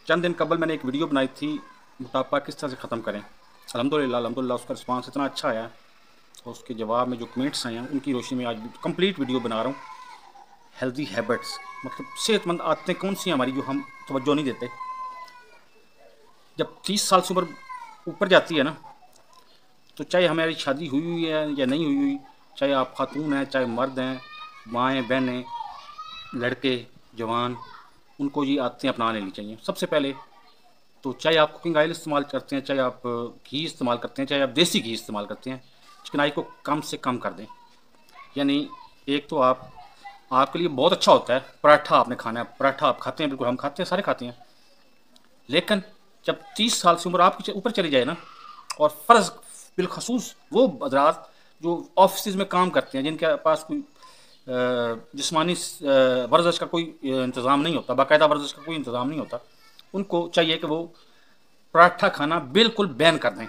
चंद दिन कबल मैंने एक वीडियो बनाई थी, मोटापा किस तरह से ख़त्म करें। अल्हम्दुलिल्लाह उसका रिस्पांस इतना अच्छा आया और उसके जवाब में जो कमेंट्स आए हैं उनकी रोशनी में आज कंप्लीट वीडियो बना रहा हूँ। हेल्दी हैबिट्स मतलब सेहतमंद आदतें कौन सी हैं हमारी जो हम तवज्जो नहीं देते। जब 30 साल से उम्र ऊपर जाती है ना, तो चाहे हमारी शादी हुई हुई है या नहीं हुई हुई, चाहे आप खातून हैं चाहे मर्द हैं, माएँ बहनें, लड़के जवान, उनको ये आदतें अपना लेनी चाहिए। सबसे पहले तो चाहे आप कुकिंग ऑयल इस्तेमाल करते हैं, चाहे आप घी इस्तेमाल करते हैं, चाहे आप देसी घी इस्तेमाल करते हैं, चिकनाई को कम से कम कर दें। यानी एक तो आपके लिए बहुत अच्छा होता है पराठा, आपने खाना है पराठा, आप खाते हैं, बिल्कुल हम खाते हैं, सारे खाते हैं। लेकिन जब 30 साल से उम्र आपकी ऊपर चली जाए ना, और फ़र्ज़ बिलखसूस वो हज़रात जो ऑफिस में काम करते हैं, जिनके पास कोई जिस्मानी वर्जिश का कोई इंतज़ाम नहीं होता, बाकायदा वर्जिश का कोई इंतज़ाम नहीं होता, उनको चाहिए कि वो पराठा खाना बिल्कुल बैन कर दें।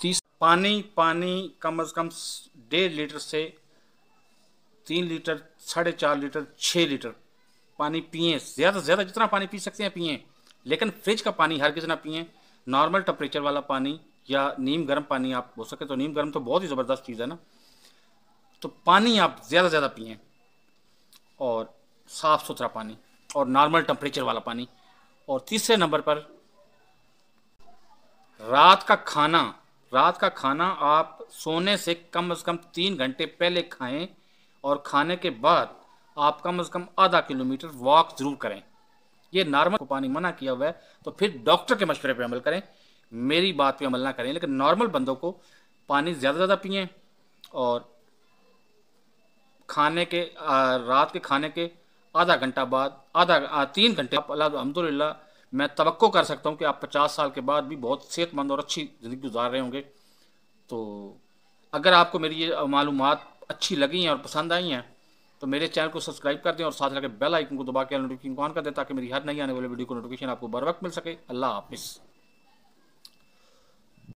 तीस पानी पानी कम अज़ कम 1.5 लीटर से 3 लीटर, 4.5 लीटर, 6 लीटर पानी पिए। ज़्यादा से ज़्यादा जितना पानी पी सकते हैं पिए, लेकिन फ्रिज का पानी हर किसी ना पिए। नॉर्मल टेम्परेचर वाला पानी या नीम गर्म पानी, आप हो सके तो नीम गर्म तो बहुत ही ज़बरदस्त चीज़ है ना, तो पानी आप ज़्यादा से ज़्यादा पिए, और साफ़ सुथरा पानी और नॉर्मल टेम्परेचर वाला पानी। और तीसरे नंबर पर रात का खाना। रात का खाना आप सोने से कम 3 घंटे पहले खाएं, और खाने के बाद आप कम से कम आधा किलोमीटर वॉक ज़रूर करें। ये नॉर्मल को पानी मना किया हुआ है, तो फिर डॉक्टर के मशवरे पे अमल करें, मेरी बात पे अमल ना करें। लेकिन नॉर्मल बंदों को पानी ज़्यादा ज़्यादा पिए, और खाने के रात के खाने के आधा घंटा बाद, 3 घंटे आप अल्हम्दुलिल्लाह मैं तवक्को कर सकता हूँ कि आप 50 साल के बाद भी बहुत सेहतमंद और अच्छी ज़िंदगी गुजार रहे होंगे। तो अगर आपको मेरी ये मालूमात अच्छी लगी हैं और पसंद आई हैं, तो मेरे चैनल को सब्सक्राइब कर दें और साथ लगे बेल आइकन को दबा के नोटिफिकेशन को ऑन कर दें, ताकि मेरी हर नई आने वाली वीडियो को नोटिफिकेशन आपको बर वक्त मिल सके। अल्लाह हाफिज़।